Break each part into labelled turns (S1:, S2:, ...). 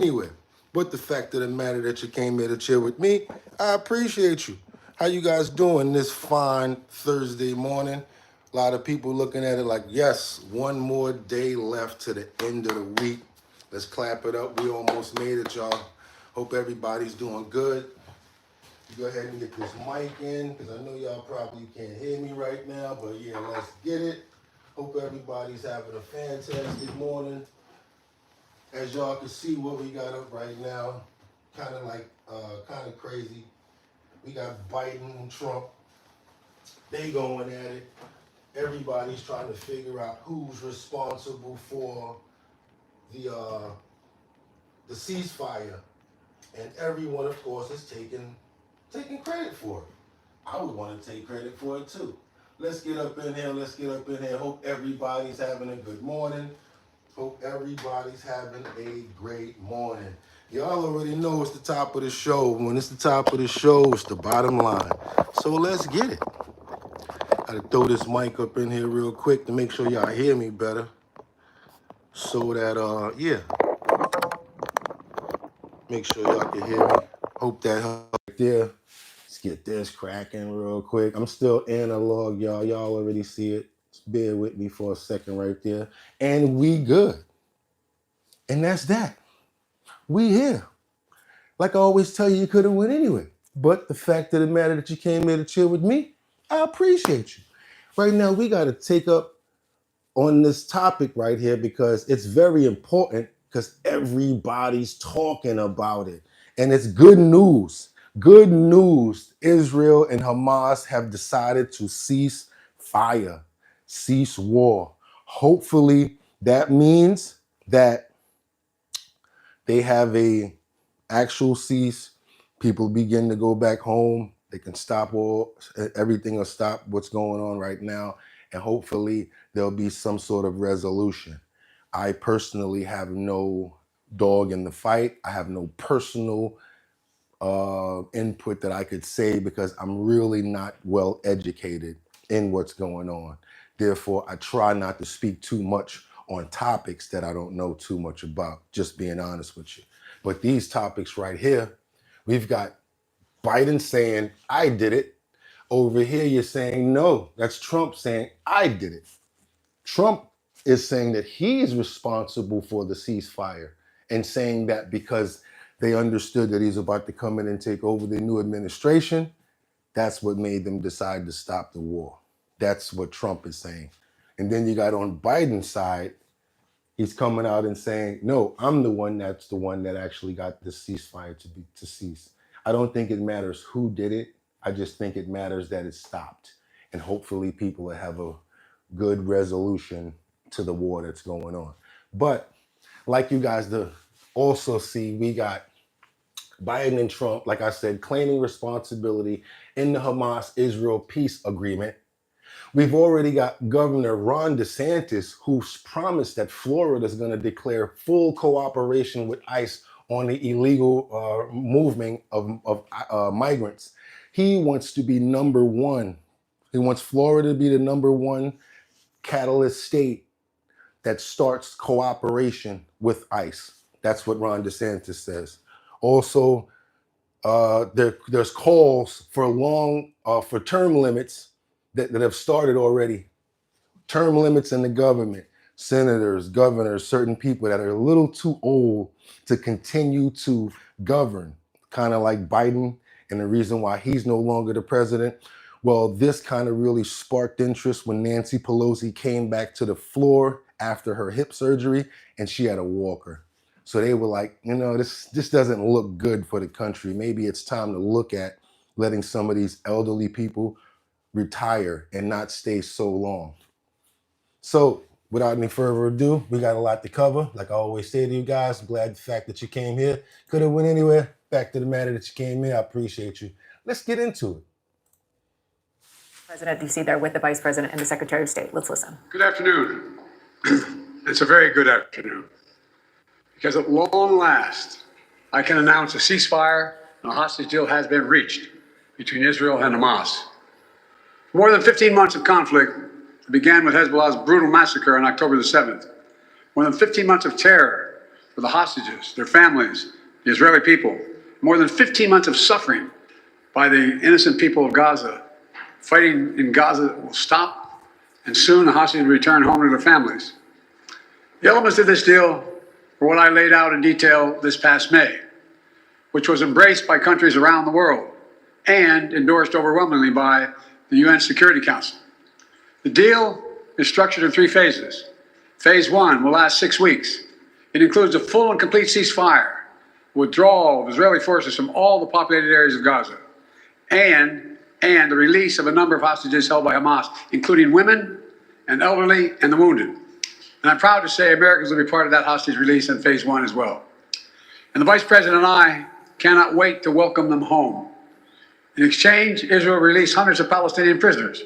S1: anyway. But the fact of the matter that you came here to chill with me, I appreciate you. How you guys doing this fine Thursday morning? A lot of people looking at it like, yes, one more day left to the end of the week. Let's clap it up. We almost made it, y'all. Hope everybody's doing good. Go ahead and get this mic in, because I know y'all probably can't hear me right now, but yeah, let's get it. Hope everybody's having a fantastic morning. As y'all can see what we got up right now, kind of crazy. We got Biden and Trump. They going at it. Everybody's trying to figure out who's responsible for the ceasefire, and everyone, of course, is taking credit for it. I would want to take credit for it too. Let's get up in here. Let's get up in here. Hope everybody's having a good morning. Hope everybody's having a great morning. Y'all already know it's the top of the show. When it's the top of the show, it's the bottom line. So let's get it. I gotta throw this mic up in here real quick to make sure y'all hear me better. So that, yeah. Make sure y'all can hear me. Hope that helps right there. Let's get this cracking real quick. I'm still analog, y'all. Y'all already see it. Just bear with me for a second right there. And we good. And that's that. We here. Like I always tell you, you could have went anyway. But the fact of the matter that you came here to chill with me, I appreciate you. Right now, we got to take up on this topic right here because it's very important because everybody's talking about it. And it's good news. Good news. Israel and Hamas have decided to cease fire, cease war. Hopefully, that means that they have a actual cease. People begin to go back home. They can stop all, everything will stop what's going on right now. And hopefully there'll be some sort of resolution. I personally have no dog in the fight. I have no personal input that I could say because I'm really not well educated in what's going on. Therefore, I try not to speak too much on topics that I don't know too much about, just being honest with you. But these topics right here, we've got Biden saying, I did it. Over here, you're saying, no, that's Trump saying, I did it. Trump is saying that he's responsible for the ceasefire and saying that because they understood that he's about to come in and take over the new administration, that's what made them decide to stop the war. That's what Trump is saying. And then you got on Biden's side, he's coming out and saying, no, I'm the one that actually got the ceasefire to cease. I don't think it matters who did it. I just think it matters that it stopped. And hopefully people will have a good resolution to the war that's going on. But like you guys also see, we got Biden and Trump, like I said, claiming responsibility in the Hamas-Israel peace agreement. We've already got Governor Ron Desantis, who's promised that Florida is going to declare full cooperation with ICE on the illegal movement of migrants. He wants to be number one. He wants Florida to be the number one catalyst state that starts cooperation with ICE. That's what Ron DeSantis says. Also, there's calls for term limits that have started already. Term limits in the government, senators, governors, certain people that are a little too old to continue to govern, kind of like Biden, and the reason why he's no longer the president. Well, this kind of really sparked interest when Nancy Pelosi came back to the floor after her hip surgery and she had a walker. So they were like, this doesn't look good for the country. Maybe it's time to look at letting some of these elderly people retire and not stay so long. So without any further ado, we got a lot to cover. Like I always say to you guys, I'm glad the fact that you came here. Could have went anywhere. Back to the matter that you came here. I appreciate you. Let's get into it.
S2: President, you see there with the Vice President and the Secretary of State. Let's listen.
S3: Good afternoon. It's a very good afternoon. Because at long last, I can announce a ceasefire and a hostage deal has been reached between Israel and Hamas. More than 15 months of conflict began with Hezbollah's brutal massacre on October the 7th. More than 15 months of terror for the hostages, their families, the Israeli people. More than 15 months of suffering by the innocent people of Gaza. Fighting in Gaza will stop, and soon the hostages will return home to their families. The elements of this deal were what I laid out in detail this past May, which was embraced by countries around the world and endorsed overwhelmingly by the UN Security Council. The deal is structured in 3 phases. Phase 1 will last 6 weeks. It includes a full and complete ceasefire, withdrawal of Israeli forces from all the populated areas of Gaza, and the release of a number of hostages held by Hamas, including women and elderly and the wounded. And I'm proud to say Americans will be part of that hostage release in Phase 1 as well. And the Vice President and I cannot wait to welcome them home. In exchange, Israel released hundreds of Palestinian prisoners.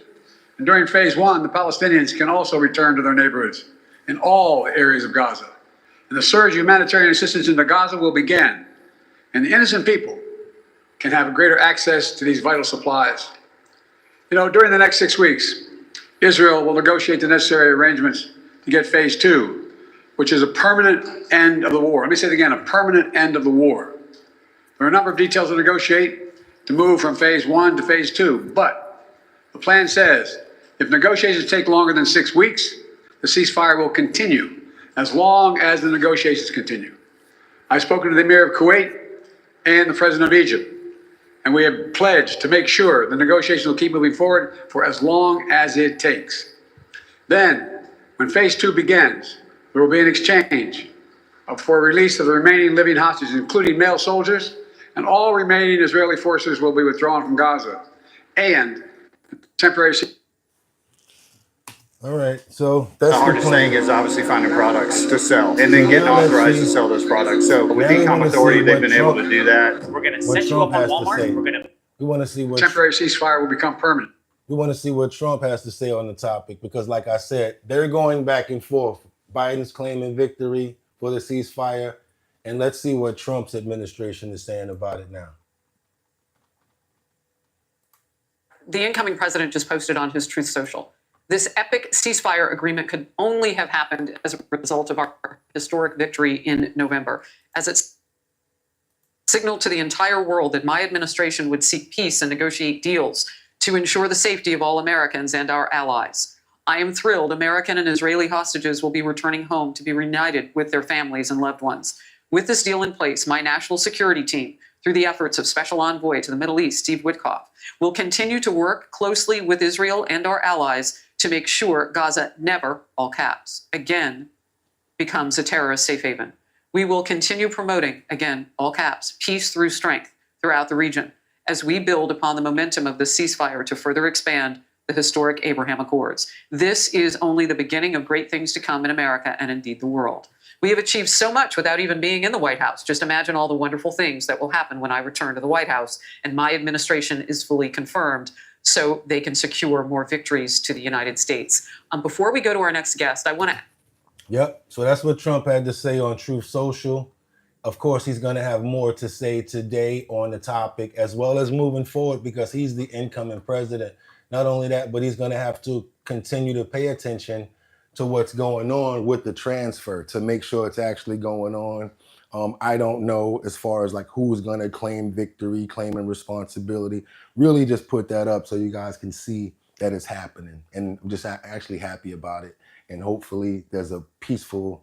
S3: And during Phase 1, the Palestinians can also return to their neighborhoods in all areas of Gaza. And the surge of humanitarian assistance into Gaza will begin. And the innocent people can have greater access to these vital supplies. You know, during the next 6 weeks, Israel will negotiate the necessary arrangements to get Phase 2, which is a permanent end of the war. Let me say it again, a permanent end of the war. There are a number of details to negotiate to move from Phase 1 to Phase 2, but the plan says if negotiations take longer than 6 weeks, the ceasefire will continue as long as the negotiations continue. I've spoken to the Emir of Kuwait and the President of Egypt, and we have pledged to make sure the negotiations will keep moving forward for as long as it takes. Then, when Phase 2 begins, there will be an exchange for release of the remaining living hostages, including male soldiers, and all remaining Israeli forces will be withdrawn from Gaza. And temporary.
S1: All right, so
S4: The
S1: that's
S4: hardest
S1: plan.
S4: thing is obviously finding products to sell and then getting authorized to sell those products. So with
S1: Now we
S4: e-com
S1: wanna see
S4: authority, they've
S1: what
S4: been able
S1: Trump-
S4: to do that.
S5: We're going to
S1: What
S5: set you
S1: Trump
S5: up on
S1: has to
S5: Walmart.
S1: say.
S5: We're going to
S1: We want to see what
S3: Temporary ceasefire will become permanent.
S1: we want to see what Trump has to say on the topic because, like I said, they're going back and forth. Biden's claiming victory for the ceasefire, and let's see what Trump's administration is saying about it now.
S6: The incoming president just posted on his Truth Social. This epic ceasefire agreement could only have happened as a result of our historic victory in November, as it's signaled to the entire world that my administration would seek peace and negotiate deals to ensure the safety of all Americans and our allies. I am thrilled American and Israeli hostages will be returning home to be reunited with their families and loved ones. With this deal in place, my national security team, through the efforts of Special Envoy to the Middle East, Steve Witkoff, will continue to work closely with Israel and our allies to make sure Gaza never, all caps, again becomes a terrorist safe haven. We will continue promoting, again, all caps, peace through strength throughout the region as we build upon the momentum of the ceasefire to further expand the historic Abraham Accords. This is only the beginning of great things to come in America and indeed the world. We have achieved so much without even being in the White House. Just imagine all the wonderful things that will happen when I return to the White House and my administration is fully confirmed so they can secure more victories to the United States. Before we go to our next guest, I want to...
S1: Yep, so that's what Trump had to say on Truth Social. Of course, he's going to have more to say today on the topic as well as moving forward because he's the incoming president. Not only that, but he's going to have to continue to pay attention to what's going on with the transfer to make sure it's actually going on. I don't know as far as like who's going to claim victory, claiming responsibility. Really just put that up so you guys can see that it's happening. And I'm just actually happy about it. And hopefully there's a peaceful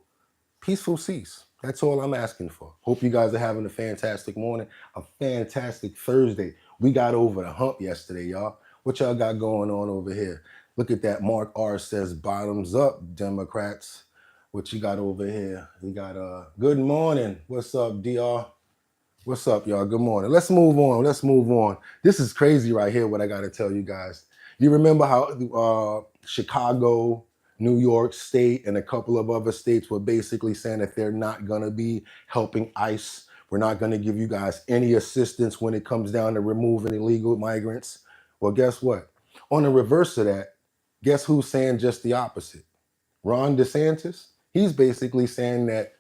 S1: cease. That's all I'm asking for. Hope you guys are having a fantastic morning, a fantastic Thursday. We got over the hump yesterday, y'all. What y'all got going on over here? Look at that. Mark R says, bottoms up, Democrats. What you got over here? We got good morning. What's up, DR? What's up, y'all? Good morning. Let's move on. This is crazy right here, what I got to tell you guys. You remember how Chicago, New York State, and a couple of other states were basically saying that they're not going to be helping ICE. We're not going to give you guys any assistance when it comes down to removing illegal migrants. Well, guess what? On the reverse of that, guess who's saying just the opposite? Ron Desantis. He's basically saying that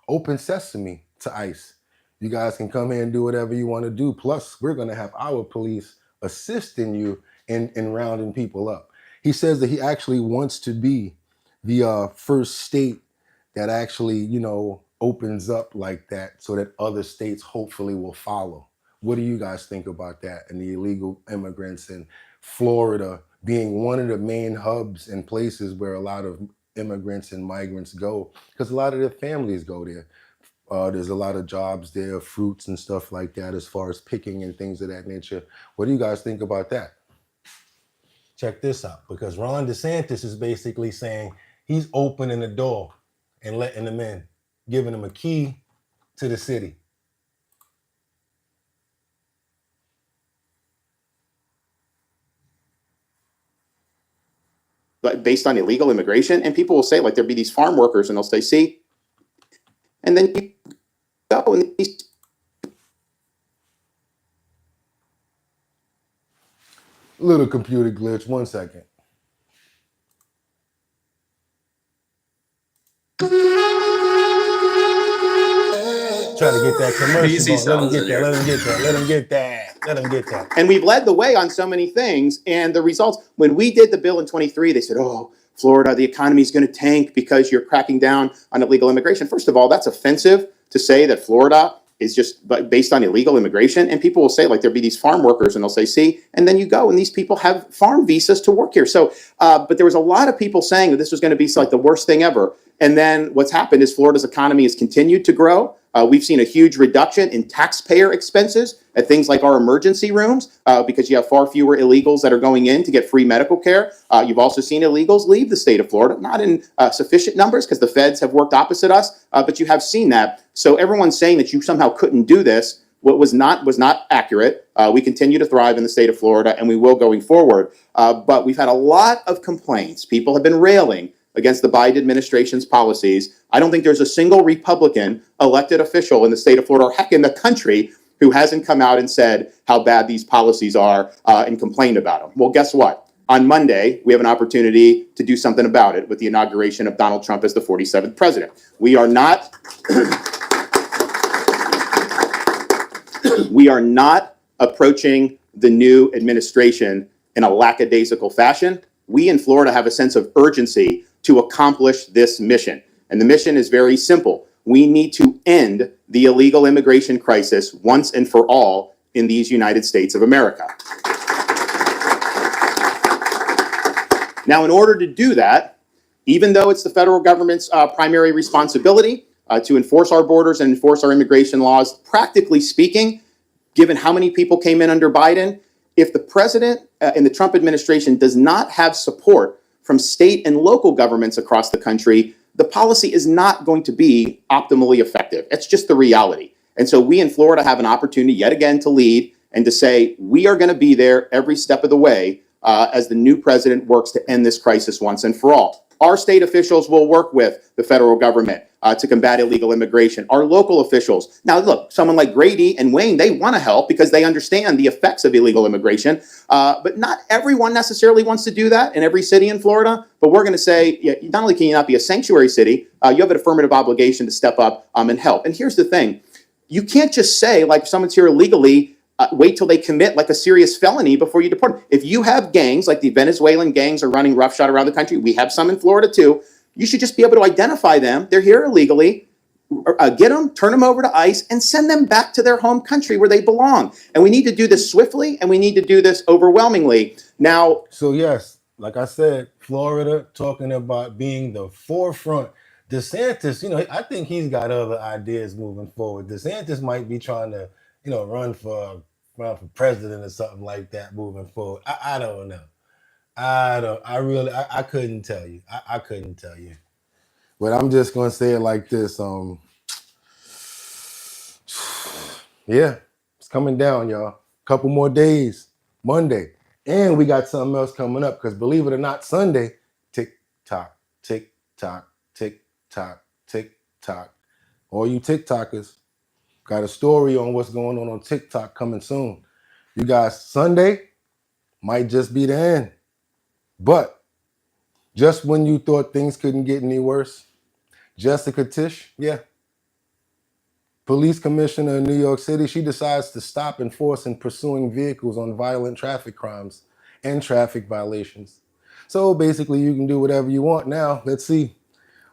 S1: open sesame to ICE. You guys can come here and do whatever you want to do. Plus, we're going to have our police assisting you in rounding people up. He says that he actually wants to be the first state that actually, opens up like that so that other states hopefully will follow. What do you guys think about that? And the illegal immigrants in Florida being one of the main hubs and places where a lot of immigrants and migrants go, because a lot of their families go there. There's a lot of jobs there, fruits and stuff like that, as far as picking and things of that nature. What do you guys think about that? Check this out, because Ron Desantis is basically saying he's opening the door and letting them in, giving them a key to the city.
S5: But based on illegal immigration, and people will say, like, there'll be these farm workers, and they'll say, see, and then you go and these.
S1: Little computer glitch, 1 second. Try to get that commercial going. Let him get that.
S5: And we've led the way on so many things. And the results, when we did the bill in 23, they said, oh, Florida, the economy is going to tank because you're cracking down on illegal immigration. First of all, that's offensive to say that Florida is just based on illegal immigration. And people will say, like, there'll be these farm workers, and they'll say, see, and then you go, and these people have farm visas to work here. So, but there was a lot of people saying that this was going to be like the worst thing ever. And then what's happened is Florida's economy has continued to grow. We've seen a huge reduction in taxpayer expenses at things like our emergency rooms because you have far fewer illegals that are going in to get free medical care. You've also seen illegals leave the state of Florida, not in sufficient numbers because the feds have worked opposite us, but you have seen that. So everyone's saying that you somehow couldn't do this. What was not accurate. We continue to thrive in the state of Florida, and we will going forward. But we've had a lot of complaints. People have been railing against the Biden administration's policies. I don't think there's a single Republican elected official in the state of Florida, or heck, in the country, who hasn't come out and said how bad these policies are and complained about them. Well, guess what? On Monday, we have an opportunity to do something about it with the inauguration of Donald Trump as the 47th president. We are not we are not approaching the new administration in a lackadaisical fashion. We in Florida have a sense of urgency to accomplish this mission. And the mission is very simple. We need to end the illegal immigration crisis once and for all in these United States of America. Now, in order to do that, even though it's the federal government's primary responsibility to enforce our borders and enforce our immigration laws, practically speaking, given how many people came in under Biden, if the president and the Trump administration does not have support from state and local governments across the country, the policy is not going to be optimally effective. It's just the reality. And so we in Florida have an opportunity yet again to lead and to say we are going to be there every step of the way as the new president works to end this crisis once and for all. Our state officials will work with the federal government to combat illegal immigration. Our local officials. Now, look, someone like Grady and Wayne, they want to help because they understand the effects of illegal immigration. But not everyone necessarily wants to do that in every city in Florida. But we're going to say, not only can you not be a sanctuary city, you have an affirmative obligation to step up and help. And here's the thing. You can't just say, like, if someone's here illegally, wait till they commit like a serious felony before you deport them. If you have gangs, like the Venezuelan gangs are running roughshod around the country, we have some in Florida too, you should just be able to identify them. They're here illegally, get them, turn them over to ICE, and send them back to their home country where they belong. And we need to do this swiftly, and we need to do this overwhelmingly. Now,
S1: so yes, like I said, Florida talking about being the forefront. DeSantis, I think he's got other ideas moving forward. DeSantis might be trying to, run for president or something like that moving forward. I don't know. I couldn't tell you. I couldn't tell you. But I'm just going to say it like this. Yeah, it's coming down, y'all. Couple more days, Monday. And we got something else coming up because believe it or not, Sunday, tick-tock, tick-tock, tick-tock, tick-tock. All you TikTokers, got a story on what's going on TikTok coming soon. You guys, Sunday might just be the end. But just when you thought things couldn't get any worse, Jessica Tisch, police commissioner in New York City, she decides to stop enforcing pursuing vehicles on violent traffic crimes and traffic violations. So basically you can do whatever you want now. Let's see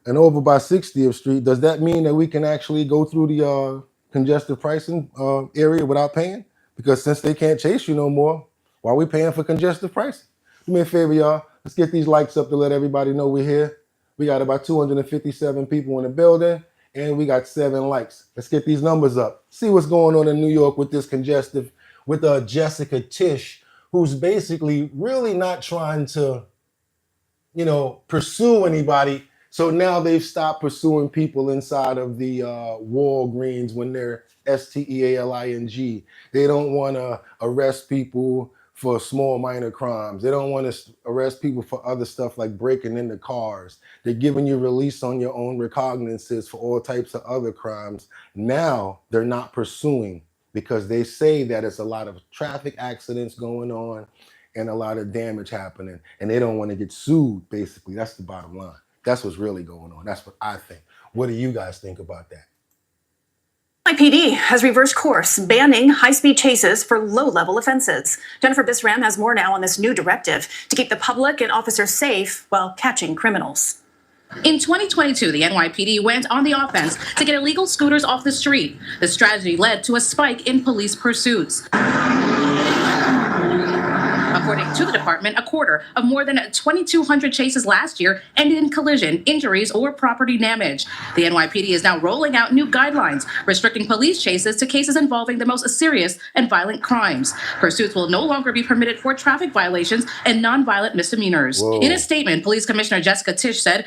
S1: and over by 60th Street, does that mean that we can actually go through the congestive pricing area without paying? Because since they can't chase you no more, why are we paying for congestive pricing? Do me a favor, y'all. Let's get these likes up to let everybody know we're here. We got about 257 people in the building, and we got 7 likes. Let's get these numbers up. See what's going on in New York with this congestive, with Jessica Tisch, who's basically really not trying to, pursue anybody. So now they've stopped pursuing people inside of the Walgreens when they're STEALING. They don't want to arrest people for small minor crimes. They don't want to arrest people for other stuff like breaking into cars. They're giving you release on your own recognizances for all types of other crimes. Now they're not pursuing because they say that it's a lot of traffic accidents going on and a lot of damage happening, and they don't want to get sued, basically. That's the bottom line. That's what's really going on. That's what I think. What do you guys think about that?
S2: NYPD has reversed course, banning high-speed chases for low-level offenses. Jennifer Bisram has more now on this new directive to keep the public and officers safe while catching criminals.
S7: In 2022, the NYPD went on the offense to get illegal scooters off the street. The strategy led to a spike in police pursuits. According to the department, a quarter of more than 2,200 chases last year ended in collision, injuries, or property damage. The NYPD is now rolling out new guidelines, restricting police chases to cases involving the most serious and violent crimes. Pursuits will no longer be permitted for traffic violations and nonviolent misdemeanors.
S1: Whoa.
S7: In a statement, Police Commissioner Jessica Tisch said,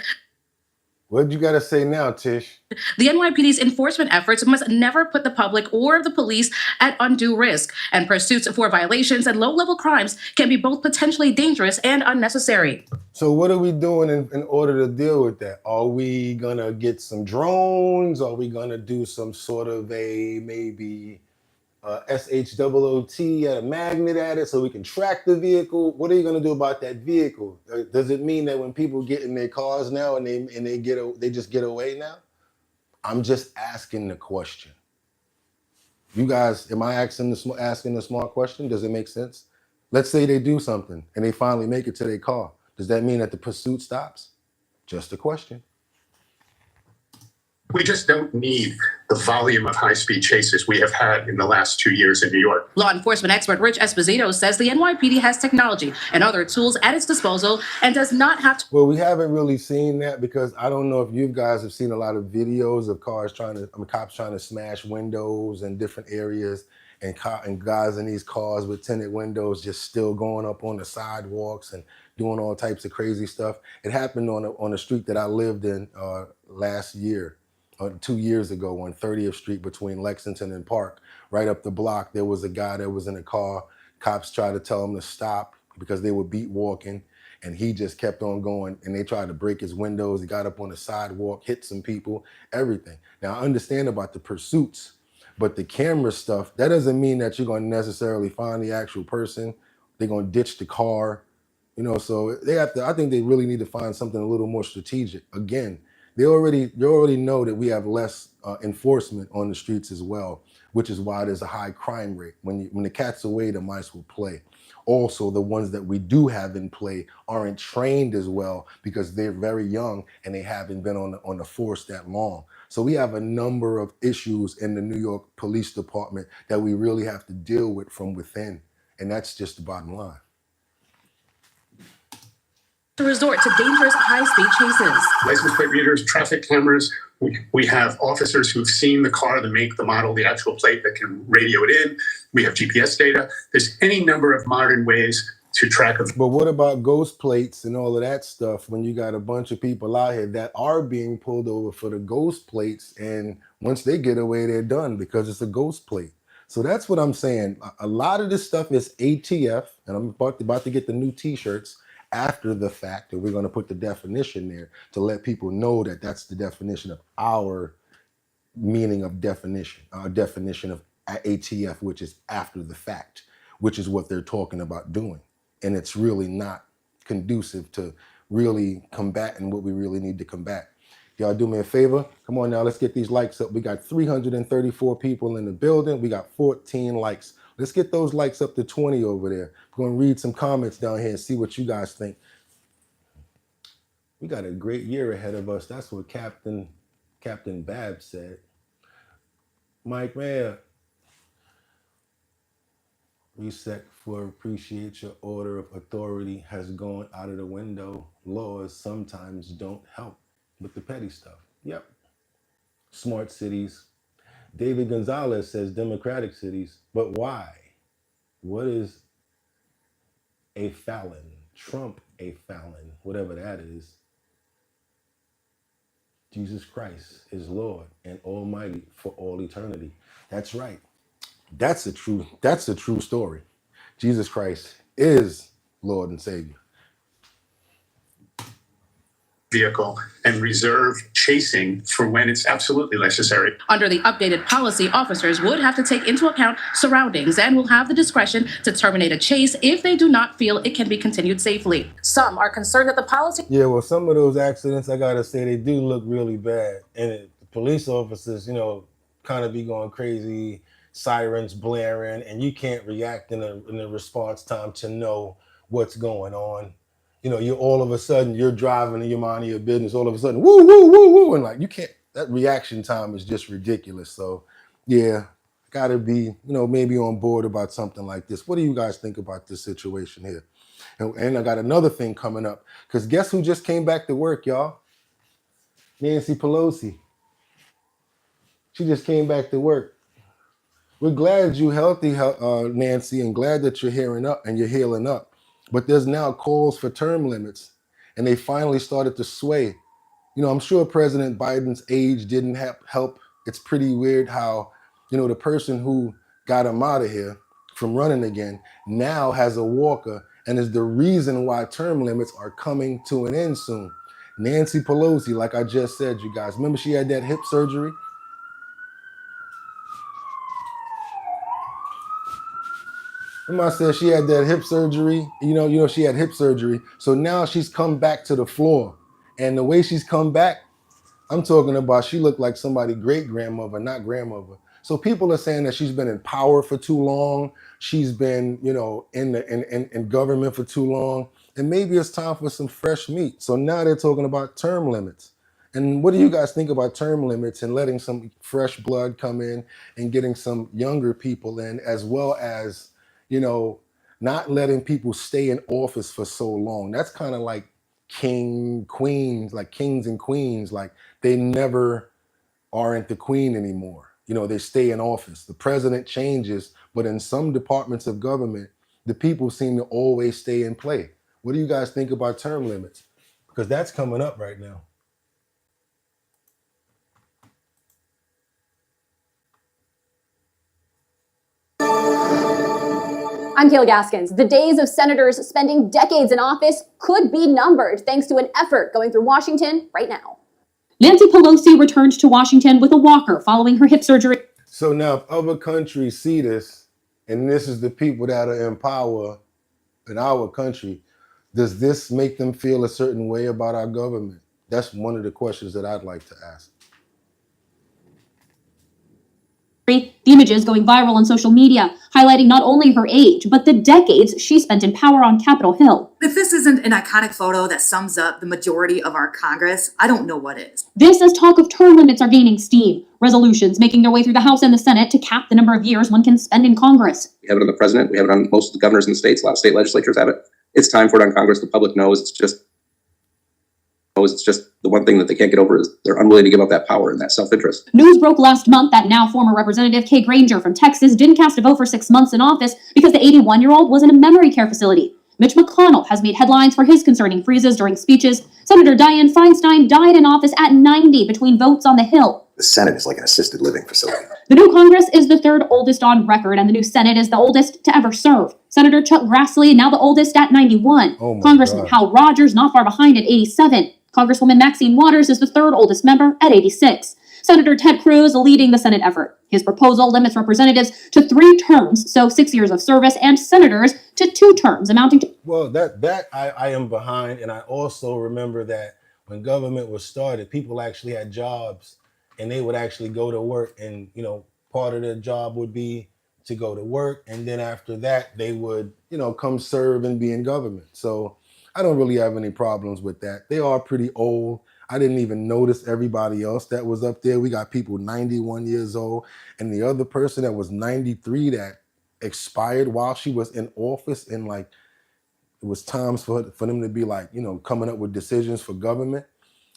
S1: What you got to say now, Tish?
S7: the NYPD's enforcement efforts must never put the public or the police at undue risk, and pursuits for violations and low-level crimes can be both potentially dangerous and unnecessary.
S1: So what are we doing in order to deal with that? Are we going to get some drones? Are we going to do some sort of a maybe SHOOT at a magnet at it so we can track the vehicle? What are you going to do about that vehicle? Does it mean that when people get in their cars now and they just get away now? I'm just asking the question. You guys, am I asking the smart question? Does it make sense? Let's say they do something and they finally make it to their car. Does that mean that the pursuit stops? Just a question.
S8: We just don't need the volume of high-speed chases we have had in the last 2 years in New York.
S7: Law enforcement expert Rich Esposito says the NYPD has technology and other tools at its disposal and does not have to.
S1: Well, we haven't really seen that because I don't know if you guys have seen a lot of videos of cops trying to smash windows in different areas, and guys in these cars with tinted windows just still going up on the sidewalks and doing all types of crazy stuff. It happened on a street that I lived in last year. 2 years ago on 30th Street between Lexington and Park, right up the block, there was a guy that was in a car. Cops tried to tell him to stop because they were beat walking, and he just kept on going, and they tried to break his windows. He got up on the sidewalk, hit some people, everything. Now, I understand about the pursuits, but the camera stuff, that doesn't mean that you're going to necessarily find the actual person. They're going to ditch the car, so I think they really need to find something a little more strategic. Again, they already know that we have less enforcement on the streets as well, which is why there's a high crime rate. When the cat's away, the mice will play. Also, the ones that we do have in play aren't trained as well because they're very young and they haven't been on the force that long. So we have a number of issues in the New York Police Department that we really have to deal with from within, and that's just the bottom line.
S7: To resort to dangerous high-speed chases.
S8: License plate readers, traffic cameras. We have officers who've seen the car, the make, the model, the actual plate that can radio it in. We have GPS data. There's any number of modern ways to track them.
S1: But what about ghost plates and all of that stuff when you got a bunch of people out here that are being pulled over for the ghost plates, and once they get away, they're done because it's a ghost plate? So that's what I'm saying. A lot of this stuff is ATF, and I'm about to get the new t-shirts after the fact, and we're going to put the definition there to let people know that that's the definition of our meaning of definition, our definition of ATF, which is after the fact, which is what they're talking about doing. And it's really not conducive to really combating what we really need to combat. Y'all do me a favor. Come on now, let's get these likes up. We got 334 people in the building. We got 14 likes. Let's get those likes up to 20 over there. I'm going to read some comments down here and see what you guys think. We got a great year ahead of us. That's what Captain Babb said. Mike Mayer, reset for appreciate your order of authority has gone out of the window. Laws sometimes don't help with the petty stuff. Yep. Smart cities. David Gonzalez says democratic cities, but why? What is a Fallon? Trump a Fallon, whatever that is. Jesus Christ is Lord and Almighty for all eternity. That's right. That's a true story. Jesus Christ is Lord and Savior.
S8: Vehicle and reserve chasing for when it's absolutely necessary.
S7: Under the updated policy, officers would have to take into account surroundings and will have the discretion to terminate a chase if they do not feel it can be continued safely. Some are concerned that the policy...
S1: Yeah, well, some of those accidents, I gotta say, they do look really bad. And the police officers, kind of be going crazy, sirens blaring, and you can't react in a response time to know what's going on. You all of a sudden, you're driving and you're minding your business, all of a sudden, woo, woo, woo, woo, and like, you can't, that reaction time is just ridiculous. So, yeah, gotta be, maybe on board about something like this. What do you guys think about this situation here? And I got another thing coming up, because guess who just came back to work, y'all? Nancy Pelosi. She just came back to work. We're glad you're healthy, Nancy, and glad that you're healing up. But there's now calls for term limits, and they finally started to sway. I'm sure President Biden's age didn't help. It's pretty weird how, the person who got him out of here from running again now has a walker and is the reason why term limits are coming to an end soon. Nancy Pelosi, like I just said, you guys, remember she had that hip surgery? Remember I said she had that hip surgery? She had hip surgery. So now she's come back to the floor. And the way she's come back, I'm talking about she looked like somebody's great-grandmother, not grandmother. So people are saying that she's been in power for too long. She's been, in government for too long. And maybe it's time for some fresh meat. So now they're talking about term limits. And what do you guys think about term limits and letting some fresh blood come in and getting some younger people in, as well as, not letting people stay in office for so long? That's kind of like kings and queens, like they never aren't the queen anymore. They stay in office. The president changes, but in some departments of government, the people seem to always stay in play. What do you guys think about term limits? Because that's coming up right now.
S9: I'm Kayla Gaskins. The days of senators spending decades in office could be numbered thanks to an effort going through Washington right now.
S10: Nancy Pelosi returned to Washington with a walker following her hip surgery.
S1: So now if other countries see this, and this is the people that are in power in our country, does this make them feel a certain way about our government? That's one of the questions that I'd like to ask.
S10: The images going viral on social media, highlighting not only her age, but the decades she spent in power on Capitol Hill.
S11: If this isn't an iconic photo that sums up the majority of our Congress, I don't know what is.
S10: This as talk of term limits are gaining steam. Resolutions making their way through the House and the Senate to cap the number of years one can spend in Congress.
S12: We have it on the president. We have it on most of the governors in the states. A lot of state legislatures have it. It's time for it on Congress. The public knows it's just the one thing that they can't get over is they're unwilling to give up that power and that self-interest.
S10: News broke last month that now former Representative Kay Granger from Texas didn't cast a vote for 6 months in office because the 81-year-old was in a memory care facility. Mitch McConnell has made headlines for his concerning freezes during speeches. Senator Dianne Feinstein died in office at 90 between votes on the Hill.
S12: The Senate is like an assisted living facility.
S10: The new Congress is the third oldest on record, and the new Senate is the oldest to ever serve. Senator Chuck Grassley, now the oldest at 91. Congressman Hal Rogers, not far behind at 87. Congresswoman Maxine Waters is the third oldest member at 86. Senator Ted Cruz leading the Senate effort. His proposal limits representatives to 3 terms, so 6 years of service, and senators to 2 terms, amounting to...
S1: Well, that I am behind, and I also remember that when government was started, people actually had jobs, and they would actually go to work, and, part of their job would be to go to work, and then after that, they would, come serve and be in government. So I don't really have any problems with that. They are pretty old. I didn't even notice everybody else that was up there. We got people 91 years old, and the other person that was 93 that expired while she was in office, and like it was times for them to be like, you know, coming up with decisions for government.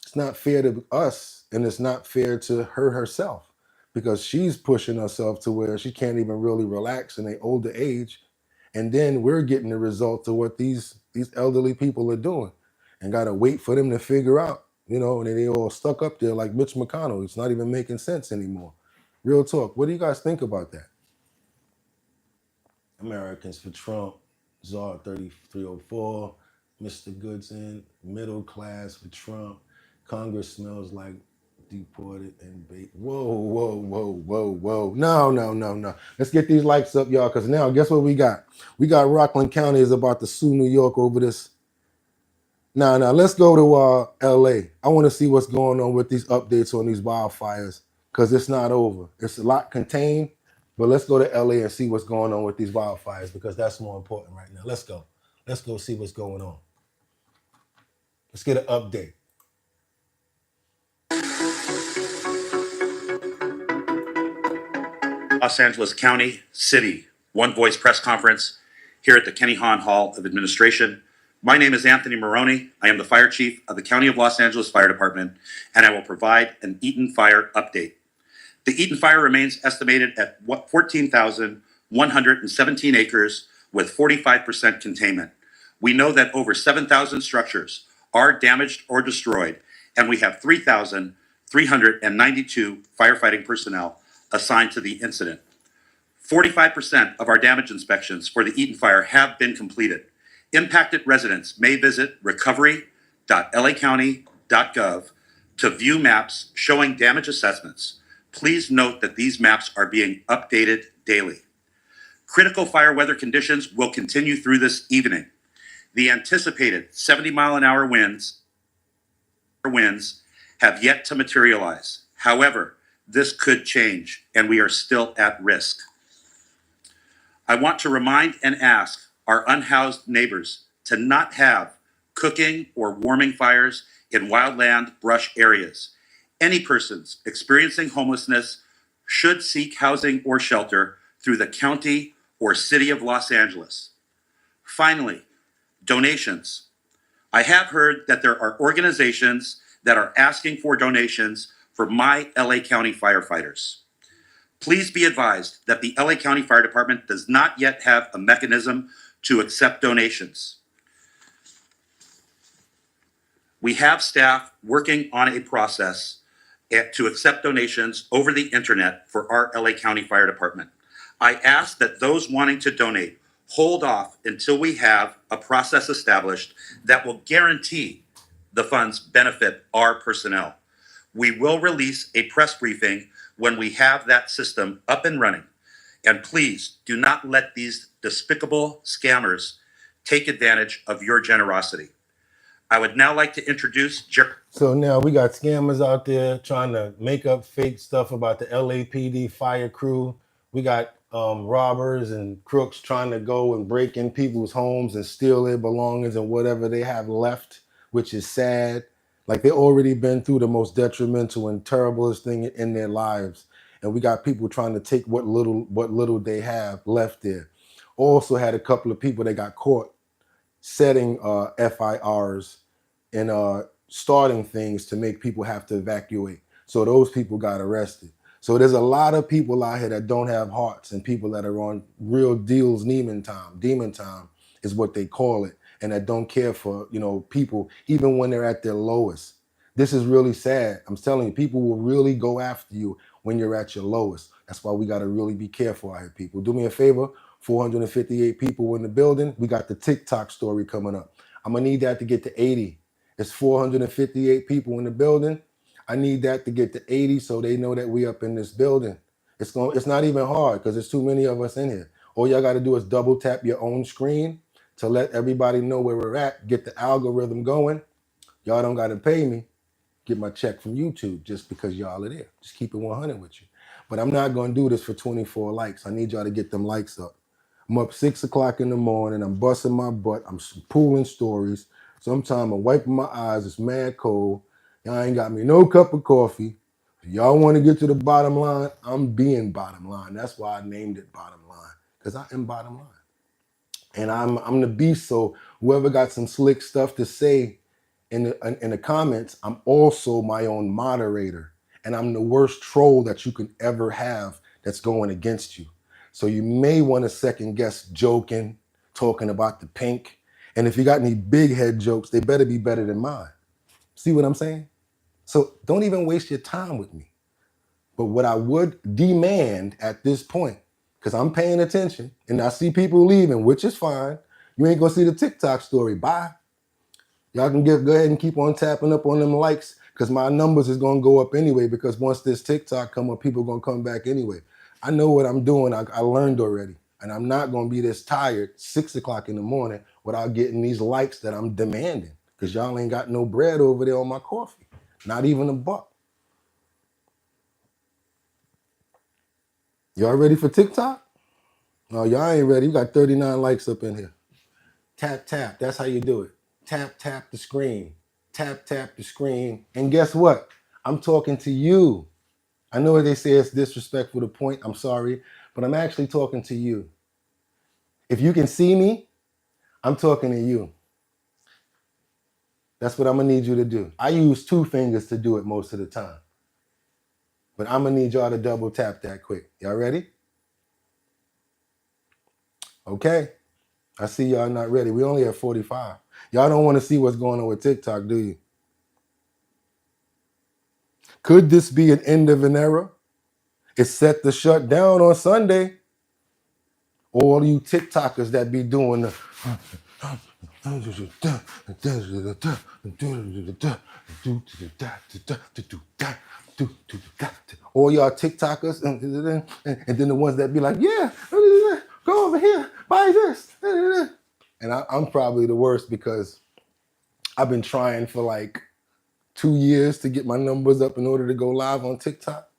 S1: It's not fair to us, and it's not fair to her herself, because she's pushing herself to where she can't even really relax in an older age, and then we're getting the results of what these elderly people are doing, and got to wait for them to figure out, you know, and then they all stuck up there like Mitch McConnell. It's not even making sense anymore. Real talk. What do you guys think about that? Americans for Trump, Czar 3304, Mr. Goodson, middle class for Trump, Congress smells like deported and bait. Whoa, whoa, whoa, whoa, whoa. No, no, no, no. Let's get these likes up, y'all, because now guess what we got? We got Rockland County is about to sue New York over this. Now, let's go to LA. I want to see what's going on with these updates on these wildfires, because it's not over. It's a lot contained, but let's go to LA and see what's going on with these wildfires, because that's more important right now. Let's go. Let's go see what's going on. Let's get an update.
S13: Los Angeles County, City, One Voice press conference here at the Kenny Hahn Hall of Administration. My name is Anthony Maroney. I am the fire chief of the County of Los Angeles Fire Department, and I will provide an Eaton fire update. The Eaton fire remains estimated at 14,117 acres with 45% containment. We know that over 7,000 structures are damaged or destroyed, and we have 3,392 firefighting personnel assigned to the incident. 45% of our damage inspections for the Eaton fire have been completed. Impacted residents may visit recovery.lacounty.gov to view maps showing damage assessments. Please note that these maps are being updated daily. Critical fire weather conditions will continue through this evening. The anticipated 70-mile-an-hour winds have yet to materialize. However, this could change, and we are still at risk. I want to remind and ask our unhoused neighbors to not have cooking or warming fires in wildland brush areas. Any persons experiencing homelessness should seek housing or shelter through the county or city of Los Angeles. Finally, donations. I have heard that there are organizations that are asking for donations for my LA County firefighters. Please be advised that the LA County Fire Department does not yet have a mechanism to accept donations. We have staff working on a process to accept donations over the internet for our LA County Fire Department. I ask that those wanting to donate hold off until we have a process established that will guarantee the funds benefit our personnel. We will release a press briefing when we have that system up and running. And please do not let these despicable scammers take advantage of your generosity. I would now like to introduce
S1: So now we got scammers out there trying to make up fake stuff about the LAPD fire crew. We got robbers and crooks trying to go and break in people's homes and steal their belongings and whatever they have left, which is sad. Like, they already been through the most detrimental and terriblest thing in their lives. And we got people trying to take what little they have left there. Also had a couple of people that got caught setting FIRs and starting things to make people have to evacuate. So those people got arrested. So there's a lot of people out here that don't have hearts, and people that are on real deals, demon time is what they call it, and that don't care for, you know, people even when they're at their lowest. This is really sad. I'm telling you, people will really go after you when you're at your lowest. That's why we got to really be careful out here, people. Do me a favor, 458 people in the building. We got the TikTok story coming up. I'm gonna need that to get to 80. It's 458 people in the building. I need that to get to 80 so they know that we up in this building. It's not even hard because there's too many of us in here. All y'all got to do is double tap your own screen to let everybody know where we're at, get the algorithm going. Y'all don't got to pay me. Get my check from YouTube just because y'all are there. Just keep it 100 with you. But I'm not going to do this for 24 likes. I need y'all to get them likes up. I'm up 6 o'clock in the morning. I'm busting my butt. I'm pulling stories, So I'm wiping my eyes. It's mad cold. Y'all ain't got me no cup of coffee. If y'all want to get to the bottom line, I'm being bottom line. That's why I named it bottom line, because I am bottom line. And I'm the beast. So whoever got some slick stuff to say in the comments, I'm also my own moderator. And I'm the worst troll that you can ever have that's going against you. So you may want to second guess joking, talking about the pink. And if you got any big head jokes, they better be better than mine. See what I'm saying? So don't even waste your time with me. But what I would demand at this point, because I'm paying attention and I see people leaving, which is fine. You ain't gonna see the TikTok story. Bye. Y'all can go ahead and keep on tapping up on them likes, because my numbers is gonna go up anyway, because once this TikTok come up, people gonna come back anyway. I know what I'm doing. I learned already. And I'm not gonna be this tired 6 o'clock in the morning without getting these likes that I'm demanding, because y'all ain't got no bread over there on my coffee. Not even a buck. Y'all ready for TikTok? No, y'all ain't ready. You got 39 likes up in here. Tap, tap. That's how you do it. Tap, tap the screen. Tap, tap the screen. And guess what? I'm talking to you. I know they say it's disrespectful to point. I'm sorry. But I'm actually talking to you. If you can see me, I'm talking to you. That's what I'm going to need you to do. I use 2 fingers to do it most of the time. But I'm going to need y'all to double tap that quick. Y'all ready? Okay. I see y'all not ready. We only have 45. Y'all don't want to see what's going on with TikTok, do you? Could this be an end of an era? It's set to shut down on Sunday. All you TikTokers that be doing the all y'all TikTokers, and then the ones that be like, yeah, go over here, buy this. And I'm probably the worst, because I've been trying for like 2 years to get my numbers up in order to go live on TikTok.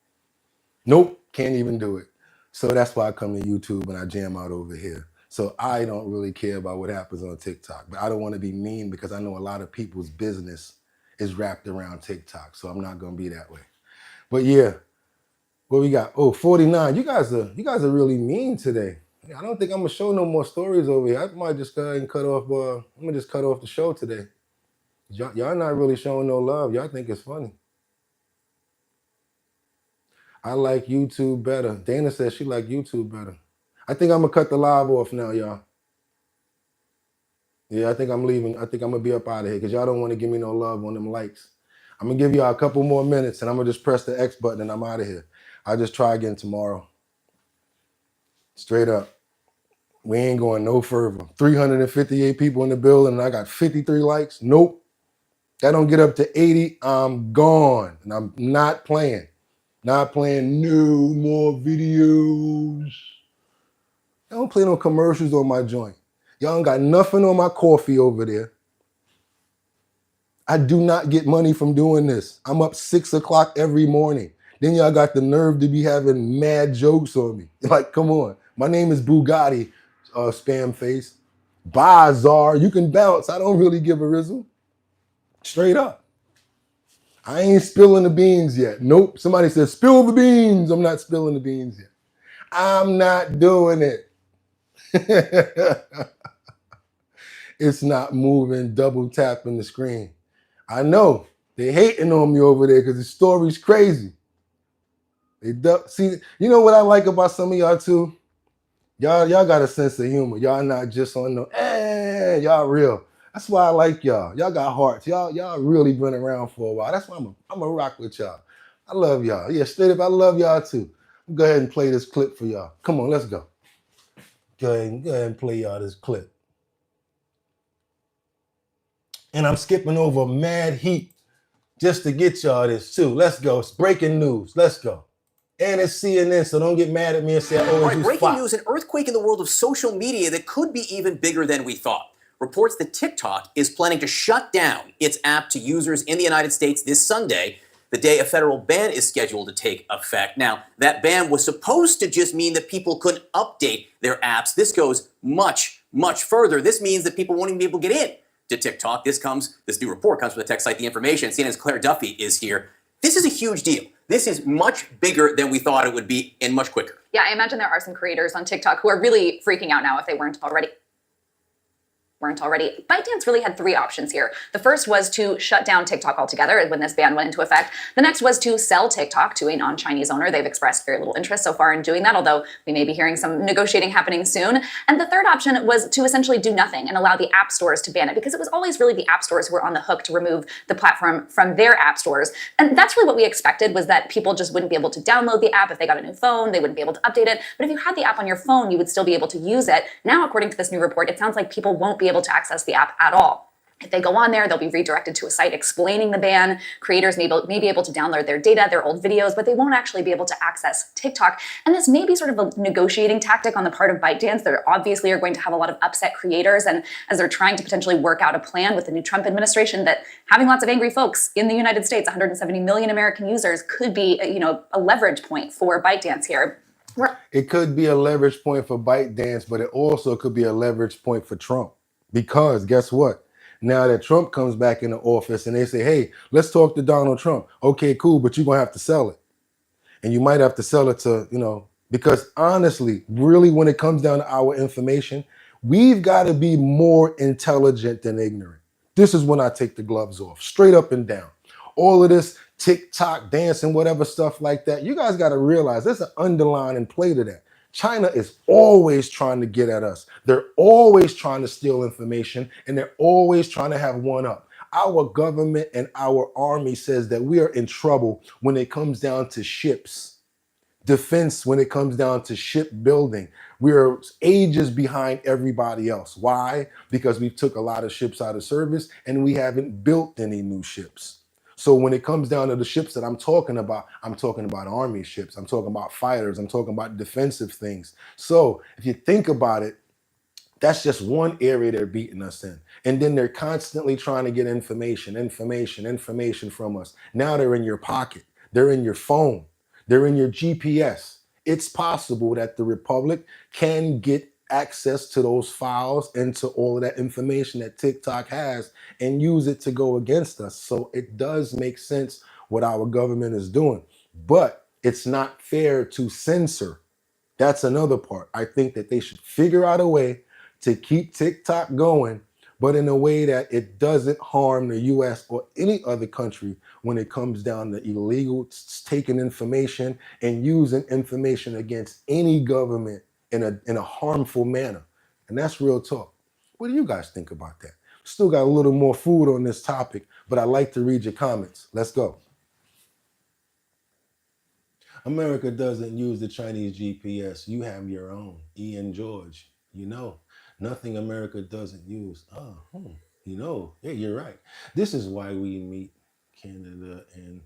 S1: Nope, can't even do it. So that's why I come to YouTube and I jam out over here. So I don't really care about what happens on TikTok, but I don't want to be mean, because I know a lot of people's business is wrapped around TikTok. So I'm not going to be that way. But yeah, what we got? Oh, 49. You guys are really mean today. I don't think I'm gonna show no more stories over here. I might just go ahead and cut off. I'm gonna just cut off the show today. Y'all not really showing no love. Y'all think it's funny. I like YouTube better. Dana says she like YouTube better. I think I'm gonna cut the live off now, y'all. Yeah, I think I'm leaving. I think I'm gonna be up out of here, because y'all don't want to give me no love on them likes. I'm gonna give y'all a couple more minutes, and I'm gonna just press the X button and I'm out of here. I'll just try again tomorrow. Straight up. We ain't going no further. 358 people in the building and I got 53 likes. Nope. That don't get up to 80. I'm gone. And I'm not playing. Not playing no more videos. I don't play no commercials on my joint. Y'all ain't got nothing on my coffee over there. I do not get money from doing this. I'm up 6 o'clock every morning. Then y'all got the nerve to be having mad jokes on me. Like, come on. My name is Bugatti, spam face. Bazaar, you can bounce. I don't really give a rizzle. Straight up. I ain't spilling the beans yet. Nope. Somebody says, spill the beans. I'm not spilling the beans yet. I'm not doing it. It's not moving, double tapping the screen. I know. They hating on me over there because the story's crazy. See, you know what I like about some of y'all too? Y'all got a sense of humor. Y'all not just on the, y'all real. That's why I like y'all. Y'all got hearts. Y'all really been around for a while. That's why I'm a rock with y'all. I love y'all. Yeah, straight up, I love y'all too. Go ahead and play this clip for y'all. Come on, let's go. Go ahead and play y'all this clip. And I'm skipping over mad heat just to get y'all this too. Let's go. It's breaking news. Let's go. And it's CNN, so don't get mad at me and say, oh, it's
S14: breaking news, an earthquake in the world of social media that could be even bigger than we thought. Reports that TikTok is planning to shut down its app to users in the United States this Sunday, the day a federal ban is scheduled to take effect. Now, that ban was supposed to just mean that people couldn't update their apps. This goes much, much further. This means that people won't even be able to get in to TikTok. This new report comes from the tech site The Information. CNN's Claire Duffy is here. This is a huge deal. This is much bigger than we thought it would be and much quicker.
S2: Yeah, I imagine there are some creators on TikTok who are really freaking out now if they weren't already. ByteDance really had three options here. The first was to shut down TikTok altogether when this ban went into effect. The next was to sell TikTok to a non-Chinese owner. They've expressed very little interest so far in doing that, although we may be hearing some negotiating happening soon. And the third option was to essentially do nothing and allow the app stores to ban it, because it was always really the app stores who were on the hook to remove the platform from their app stores. And that's really what we expected, was that people just wouldn't be able to download the app if they got a new phone. They wouldn't be able to update it. But if you had the app on your phone, you would still be able to use it. Now, according to this new report, it sounds like people won't be able to access the app at all. If they go on there, they'll be redirected to a site explaining the ban. Creators may be able to download their data, their old videos, but they won't actually be able to access TikTok. And this may be sort of a negotiating tactic on the part of ByteDance. They obviously are going to have a lot of upset creators, and as they're trying to potentially work out a plan with the new Trump administration, that having lots of angry folks in the United States, 170 million American users, could be a leverage point for ByteDance here.
S1: It could be a leverage point for ByteDance, but it also could be a leverage point for Trump. Because guess what? Now that Trump comes back into office and they say, hey, let's talk to Donald Trump. Okay, cool, but you're going to have to sell it. And you might have to sell it to, because honestly, really, when it comes down to our information, we've got to be more intelligent than ignorant. This is when I take the gloves off, straight up and down. All of this TikTok dancing, whatever stuff like that, you guys got to realize there's an underlying play to that. China is always trying to get at us. They're always trying to steal information, and they're always trying to have one up. Our government and our army says that we are in trouble when it comes down to ships. Defense, when it comes down to shipbuilding, we're ages behind everybody else. Why? Because we took a lot of ships out of service and we haven't built any new ships. So when it comes down to the ships that I'm talking about army ships, I'm talking about fighters, I'm talking about defensive things. So if you think about it, that's just one area they're beating us in. And then they're constantly trying to get information from us. Now they're in your pocket, they're in your phone, they're in your GPS. It's possible that the Republic can get access to those files and to all of that information that TikTok has and use it to go against us. So it does make sense what our government is doing, but it's not fair to censor. That's another part. I think that they should figure out a way to keep TikTok going, but in a way that it doesn't harm the US or any other country when it comes down to illegal taking information and using information against any government in a harmful manner. And that's real talk. What do you guys think about that? Still got a little more food on this topic, but I'd like to read your comments. Let's go. America doesn't use the Chinese GPS. You have your own. Ian George, nothing America doesn't use. Yeah, you're right. This is why we meet Canada and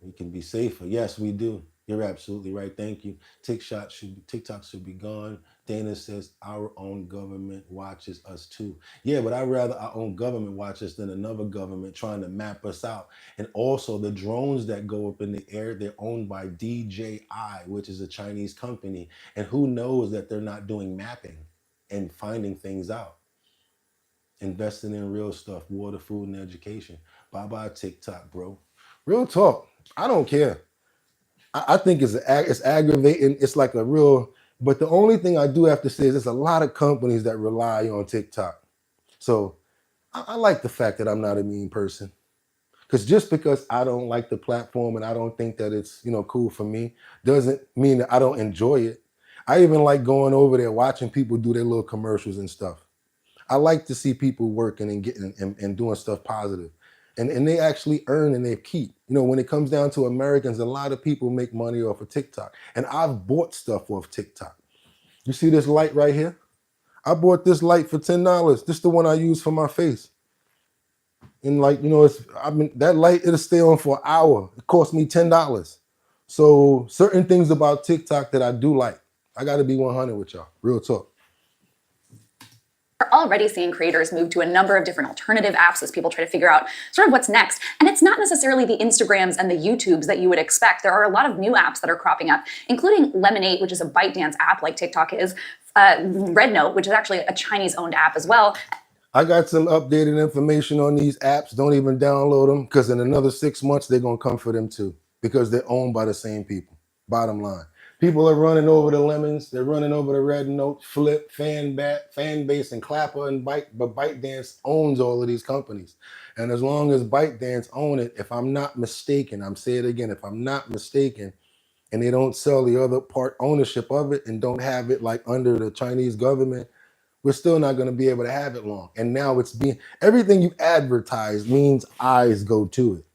S1: we can be safer. Yes, we do. You're absolutely right. Thank you. TikTok should be gone. Dana says our own government watches us too. Yeah, but I'd rather our own government watch us than another government trying to map us out. And also the drones that go up in the air, they're owned by DJI, which is a Chinese company. And who knows that they're not doing mapping and finding things out. Investing in real stuff, water, food, and education. Bye-bye TikTok, bro. Real talk. I don't care. I think it's aggravating. It's like a real, but the only thing I do have to say is there's a lot of companies that rely on TikTok. So I like the fact that I'm not a mean person. Because just because I don't like the platform and I don't think that it's, cool for me, doesn't mean that I don't enjoy it. I even like going over there, watching people do their little commercials and stuff. I like to see people working and getting and doing stuff positive. And they actually earn and they keep. When it comes down to Americans, a lot of people make money off of TikTok. And I've bought stuff off TikTok. You see this light right here? I bought this light for $10. This is the one I use for my face. And that light, it'll stay on for an hour. It cost me $10. So certain things about TikTok that I do like. I got to be 100 with y'all. Real talk.
S2: We're already seeing creators move to a number of different alternative apps as people try to figure out sort of what's next. And it's not necessarily the Instagrams and the YouTubes that you would expect. There are a lot of new apps that are cropping up, including Lemonade, which is a ByteDance app like TikTok is, Red Note, which is actually a Chinese-owned app as well.
S1: I got some updated information on these apps. Don't even download them because in another 6 months, they're going to come for them too because they're owned by the same people. Bottom line. People are running over the lemons. They're running over the red note, flip, fan base, and clapper and bite. But ByteDance owns all of these companies. And as long as ByteDance own it, if I'm not mistaken, I'm saying it again, if I'm not mistaken, and they don't sell the other part ownership of it and don't have it like under the Chinese government, we're still not going to be able to have it long. And now it's being, everything you advertise means eyes go to it.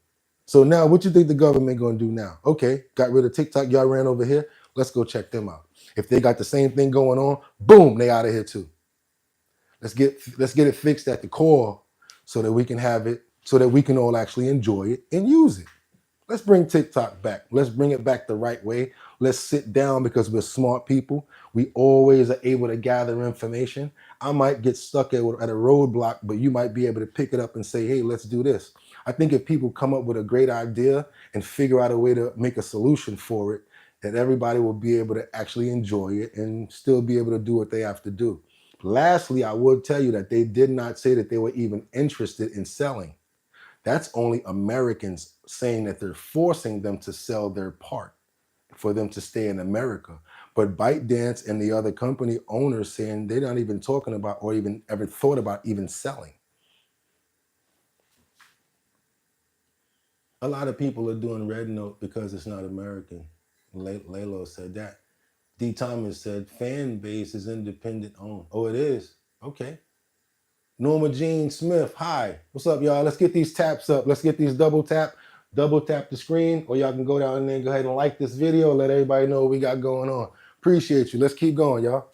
S1: So now what you think the government going to do now? Okay, got rid of TikTok, y'all ran over here. Let's go check them out. If they got the same thing going on, boom, they out of here too. Let's get it fixed at the core so that we can have it, so that we can all actually enjoy it and use it. Let's bring TikTok back. Let's bring it back the right way. Let's sit down because we're smart people. We always are able to gather information. I might get stuck at a roadblock, but you might be able to pick it up and say, hey, let's do this. I think if people come up with a great idea and figure out a way to make a solution for it, that everybody will be able to actually enjoy it and still be able to do what they have to do. Lastly, I would tell you that they did not say that they were even interested in selling. That's only Americans saying that they're forcing them to sell their part for them to stay in America. But ByteDance and the other company owners saying they're not even talking about or even ever thought about even selling. A lot of people are doing Red Note because it's not American. Lalo said that. D. Thomas said fan base is independent owned. Oh, it is? Okay. Norma Jean Smith, hi. What's up, y'all? Let's get these taps up. Let's get these double tap the screen, or y'all can go down there and go ahead and like this video, let everybody know what we got going on. Appreciate you. Let's keep going, y'all.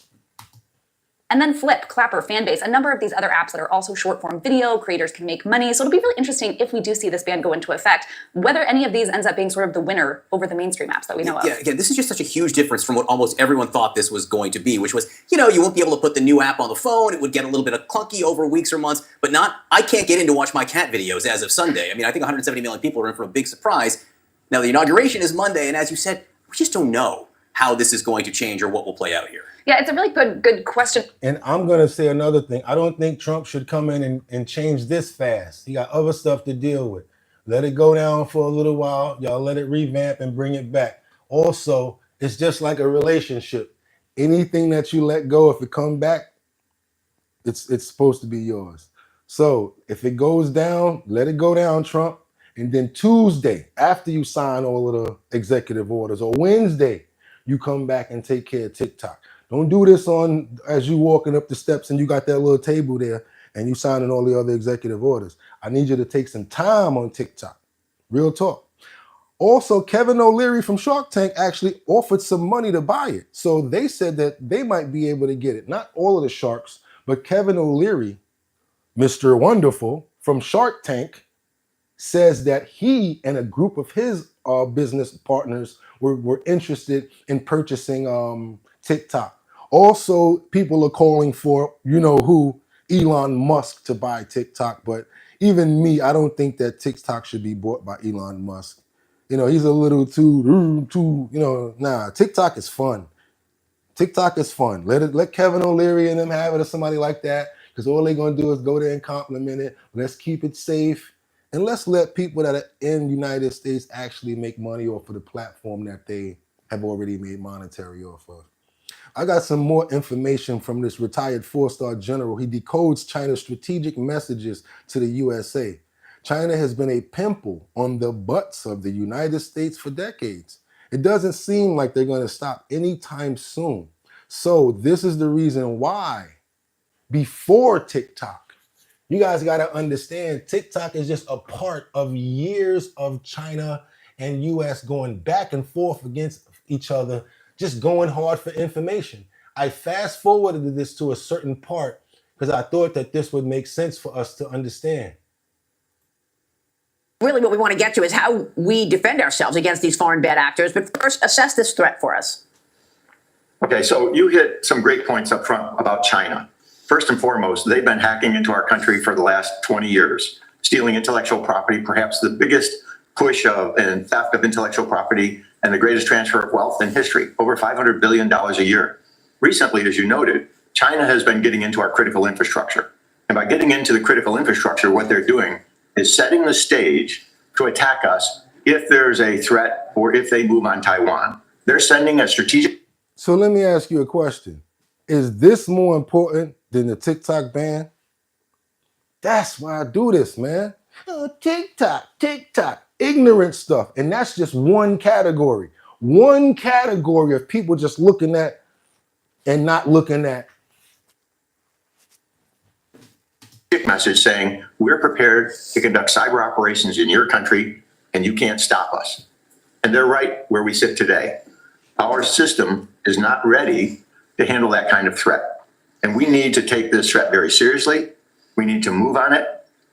S2: And then Flip, Clapper, Fanbase, a number of these other apps that are also short-form video, creators can make money. So it'll be really interesting if we do see this ban go into effect, whether any of these ends up being sort of the winner over the mainstream apps that we know of.
S14: Yeah, again, this is just such a huge difference from what almost everyone thought this was going to be, which was, you know, you won't be able to put the new app on the phone. It would get a little bit of clunky over weeks or months, but I can't get in to watch my cat videos as of Sunday. I mean, I think 170 million people are in for a big surprise. Now, the inauguration is Monday, and as you said, we just don't know how this is going to change or what will play out here.
S2: Yeah, it's a really good question.
S1: And I'm going to say another thing. I don't think Trump should come in and change this fast. He got other stuff to deal with. Let it go down for a little while. Y'all let it revamp and bring it back. Also, it's just like a relationship. Anything that you let go, if it comes back, it's supposed to be yours. So if it goes down, let it go down, Trump. And then Tuesday, after you sign all of the executive orders, or Wednesday, you come back and take care of TikTok. Don't do this as you walking up the steps and you got that little table there and you signing all the other executive orders. I need you to take some time on TikTok. Real talk. Also, Kevin O'Leary from Shark Tank actually offered some money to buy it. So they said that they might be able to get it. Not all of the sharks, but Kevin O'Leary, Mr. Wonderful from Shark Tank, says that he and a group of his business partners were interested in purchasing TikTok. Also, people are calling for, you know who, Elon Musk to buy TikTok. But even me, I don't think that TikTok should be bought by Elon Musk. You know, he's a little too, nah, TikTok is fun. TikTok is fun. Let Kevin O'Leary and them have it, or somebody like that, because all they're going to do is go there and compliment it. Let's keep it safe. And let's let people that are in the United States actually make money off of the platform that they have already made monetary off of. I got some more information from this retired 4-star general. He decodes China's strategic messages to the USA. China has been a pimple on the butts of the United States for decades. It doesn't seem like they're going to stop anytime soon. So this is the reason why, before TikTok, you guys got to understand TikTok is just a part of years of China and US going back and forth against each other, just going hard for information. I fast forwarded this to a certain part because I thought that this would make sense for us to understand.
S15: Really what we want to get to is how we defend ourselves against these foreign bad actors. But first, assess this threat for us.
S16: Okay, so you hit some great points up front about China. First and foremost, they've been hacking into our country for the last 20 years, stealing intellectual property, perhaps the biggest push and theft of intellectual property and the greatest transfer of wealth in history, over $500 billion a year. Recently, as you noted, China has been getting into our critical infrastructure. And by getting into the critical infrastructure, what they're doing is setting the stage to attack us if there's a threat or if they move on Taiwan. They're sending a strategic.
S1: So let me ask you a question. Is this more important than the TikTok ban? That's why I do this, man. Oh, TikTok, ignorant stuff. And that's just one category. One category of people just looking at and not looking at.
S16: Message saying, we're prepared to conduct cyber operations in your country and you can't stop us. And they're right where we sit today. Our system is not ready to handle that kind of threat. And we need to take this threat very seriously. We need to move on it.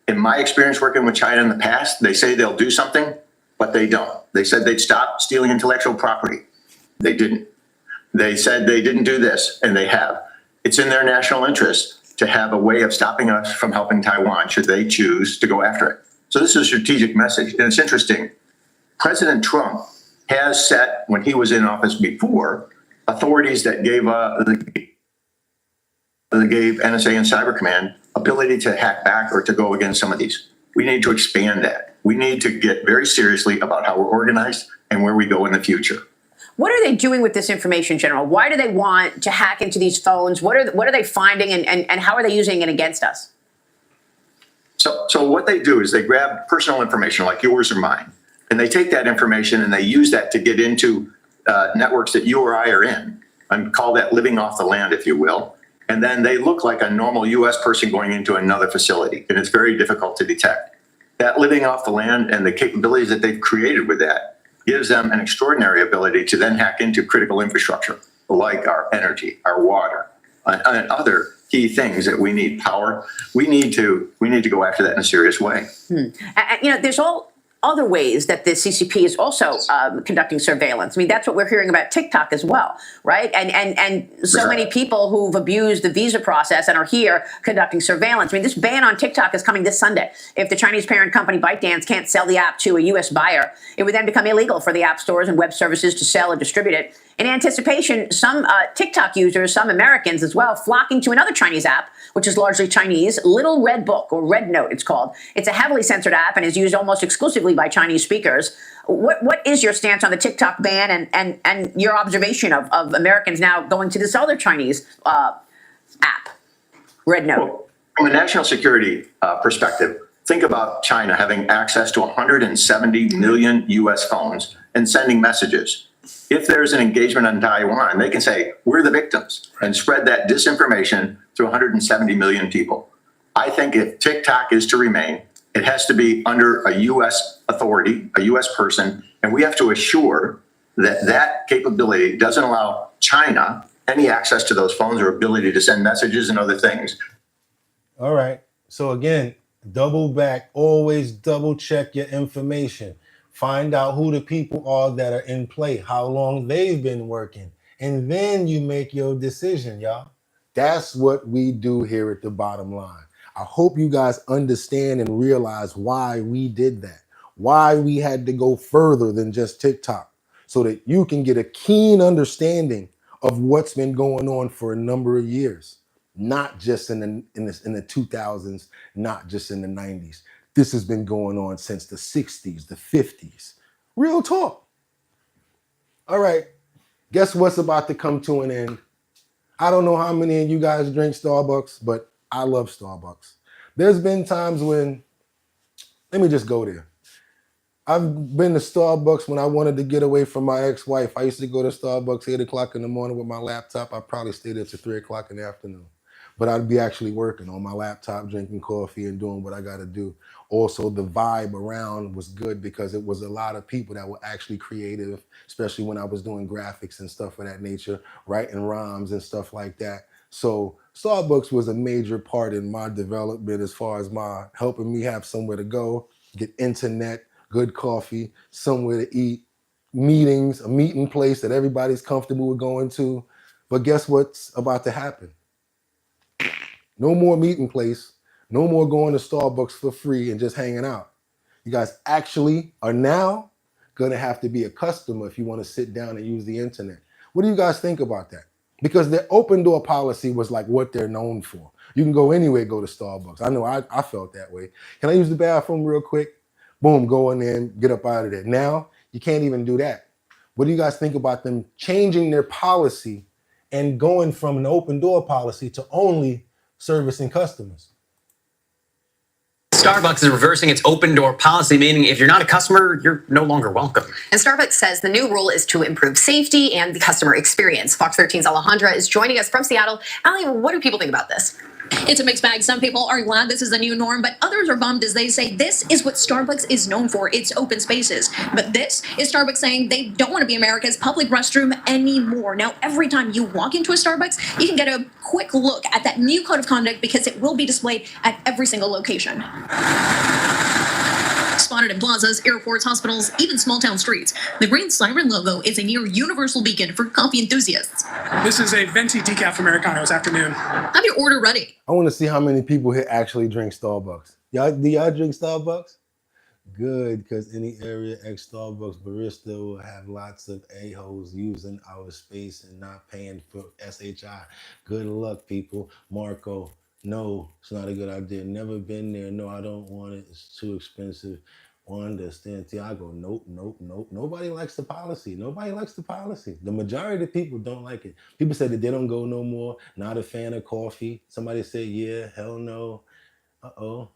S16: In my experience working with China in the past, they say they'll do something, but they don't. They said they'd stop stealing intellectual property. They didn't. They said they didn't do this, and they have. It's in their national interest to have a way of stopping us from helping Taiwan should they choose to go after it. So this is a strategic message. And it's interesting. President Trump has set, when he was in office before, authorities that gave NSA and Cyber Command ability to hack back or to go against some of these. We need to expand that. We need to get very seriously about how we're organized and where we go in the future.
S15: What are they doing with this information, General? Why do they want to hack into these phones? What are they finding, and how are they using it against us?
S16: So what they do is they grab personal information like yours or mine, and they take that information and they use that to get into networks that you or I are in, and call that living off the land, if you will. And then they look like a normal U.S. person going into another facility, and it's very difficult to detect. That living off the land and the capabilities that they've created with that gives them an extraordinary ability to then hack into critical infrastructure, like our energy, our water, and other key things that we need. Power. We need to go after that in a serious way.
S15: There's all other ways that the CCP is also conducting surveillance. I mean, that's what we're hearing about TikTok as well, right? And so many people who've abused the visa process and are here conducting surveillance. I mean, this ban on TikTok is coming this Sunday. If the Chinese parent company ByteDance can't sell the app to a U.S. buyer, it would then become illegal for the app stores and web services to sell or distribute it. In anticipation, some TikTok users, some Americans as well, flocking to another Chinese app, which is largely Chinese, Little Red Book, or Red Note it's called. It's a heavily censored app and is used almost exclusively by Chinese speakers. What is your stance on the TikTok ban and your observation of Americans now going to this other Chinese app, Red Note?
S16: Well, from a national security perspective, think about China having access to 170 million U.S. phones and sending messages. If there's an engagement on Taiwan, they can say, we're the victims, and spread that disinformation through 170 million people. I think if TikTok is to remain, it has to be under a U.S. authority, a U.S. person, and we have to assure that that capability doesn't allow China any access to those phones or ability to send messages and other things.
S1: All right. So again, double back, always double check your information. Find out who the people are that are in play, how long they've been working, and then you make your decision, y'all. That's what we do here at the Bottom Line. I hope you guys understand and realize why we did that, why we had to go further than just TikTok, so that you can get a keen understanding of what's been going on for a number of years, not just in the 2000s, not just in the 90s. This has been going on since the 60s, the 50s. Real talk. All right, guess what's about to come to an end? I don't know how many of you guys drink Starbucks, but I love Starbucks. There's been times when, let me just go there. I've been to Starbucks when I wanted to get away from my ex-wife. I used to go to Starbucks 8 o'clock in the morning with my laptop. I probably stayed there till 3 o'clock in the afternoon. But I'd be actually working on my laptop, drinking coffee and doing what I got to do. Also, the vibe around was good because it was a lot of people that were actually creative, especially when I was doing graphics and stuff of that nature, writing rhymes and stuff like that. So Starbucks was a major part in my development as far as my helping me have somewhere to go, get internet, good coffee, somewhere to eat, meetings, a meeting place that everybody's comfortable with going to. But guess what's about to happen? No more meeting place, no more going to Starbucks for free and just hanging out. You guys actually are now gonna have to be a customer if you wanna sit down and use the internet. What do you guys think about that? because their open door policy was like what they're known for. You can go anywhere, go to Starbucks. I know I felt that way. Can I use the bathroom real quick? Boom, go in there and get up out of there. Now, you can't even do that. What do you guys think about them changing their policy and going from an open door policy to only servicing customers?
S14: Starbucks is reversing its open door policy, meaning if you're not a customer, you're no longer welcome.
S17: And Starbucks says the new rule is to improve safety and the customer experience. Fox 13's Alejandra is joining us from Seattle. Ali, what do people think about this?
S2: It's a mixed bag. Some people are glad this is the new norm, but others are bummed as they say this is what Starbucks is known for, its open spaces. But this is Starbucks saying they don't want to be America's public restroom anymore. Now, every time you walk into a Starbucks, you can get a quick look at that new code of conduct because it will be displayed at every single location. Spotted in plazas, airports, hospitals, even small town streets. The green siren logo is a near universal beacon for coffee enthusiasts.
S18: This is a venti decaf Americano this afternoon.
S2: Have your order ready.
S1: I want to see how many people here actually drink Starbucks. Do y'all drink Starbucks? Good, because any area ex-Starbucks barista will have lots of a-holes using our space and not paying for SHI. Good luck, people. Marco. No, it's not a good idea. Never been there. No, I don't want it. It's too expensive. Wanda, Santiago. Nope, nope, nope. Nobody likes the policy. Nobody likes the policy. The majority of people don't like it. People say that they don't go no more. Not a fan of coffee. Somebody said, yeah, hell no. Uh-oh.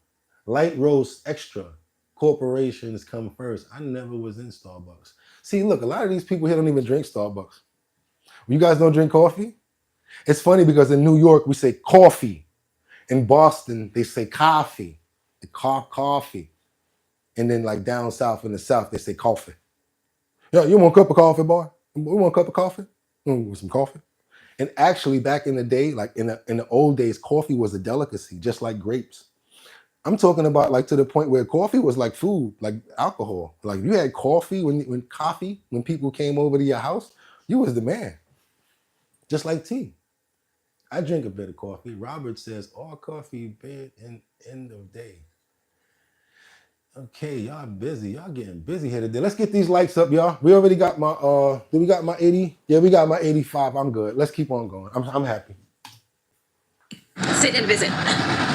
S1: Light roast extra. Corporations come first. I never was in Starbucks. See, look, a lot of these people here don't even drink Starbucks. You guys don't drink coffee? It's funny because in New York, we say coffee. In Boston, they say coffee, coffee. And then like down south in the South, they say coffee. Yeah, you want a cup of coffee, boy? We want a cup of coffee? Want some coffee? And actually back in the day, like in the old days, coffee was a delicacy, just like grapes. I'm talking about like to the point where coffee was like food, like alcohol. Like you had coffee when people came over to your house, you was the man. Just like tea. I drink a bit of coffee. Robert says, all coffee, bed, and end of day. Okay, y'all busy. Y'all getting busy here today. Let's get these likes up, y'all. We already got my, did we got my 80? Yeah, we got my 85. I'm good. Let's keep on going. I'm happy.
S2: Sit and visit.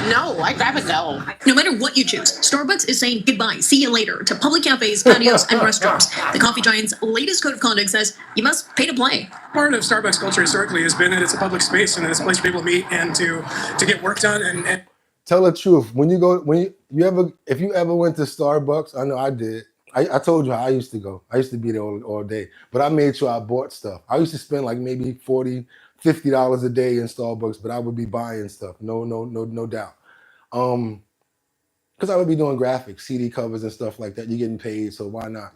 S15: No, I grab a no.
S2: No matter what you choose, Starbucks is saying goodbye, see you later to public cafes, patios, and restaurants. The coffee giant's latest code of conduct says you must pay to play.
S18: Part of Starbucks culture historically has been that it's a public space and it's a place for people to meet and to get work done. And
S1: tell the truth. If you ever went to Starbucks, I know I did. I told you how I used to go. I used to be there all day, but I made sure I bought stuff. I used to spend like maybe $40, $50 a day in Starbucks, but I would be buying stuff. No doubt. Because I would be doing graphics, CD covers and stuff like that. You're getting paid, so why not,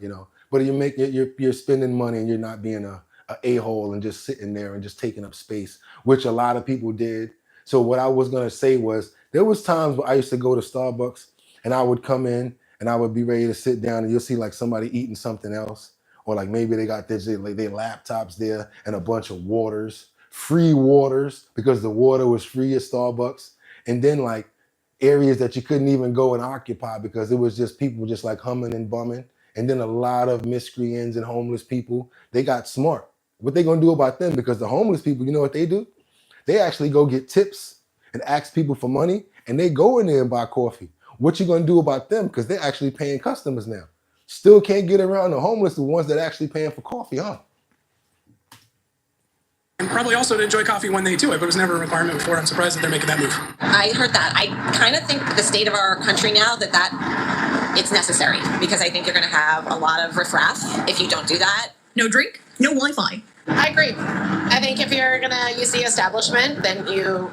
S1: But you're spending money and you're not being a hole and just sitting there and just taking up space, which a lot of people did. So what I was gonna say was there was times where I used to go to Starbucks and I would come in and I would be ready to sit down and you'll see like somebody eating something else, or like maybe they got their laptops there and a bunch of waters, free waters, because the water was free at Starbucks, and then like areas that you couldn't even go and occupy because it was just people just like humming and bumming. And then a lot of miscreants and homeless people, they got smart. What they gonna do about them? Because the homeless people, you know what they do? They actually go get tips and ask people for money, and they go in there and buy coffee. What you gonna do about them? Because they're actually paying customers now. Still can't get around the homeless, the ones that are actually paying for coffee, huh?
S18: and probably also to enjoy coffee when they do it, but it was never a requirement before. I'm surprised that they're making that move.
S19: I heard that. I kind of think the state of our country now that it's necessary, because I think you're going to have a lot of riffraff if you don't do that.
S2: No drink, no Wi-Fi.
S19: I agree. I think if you're going to use the establishment, then you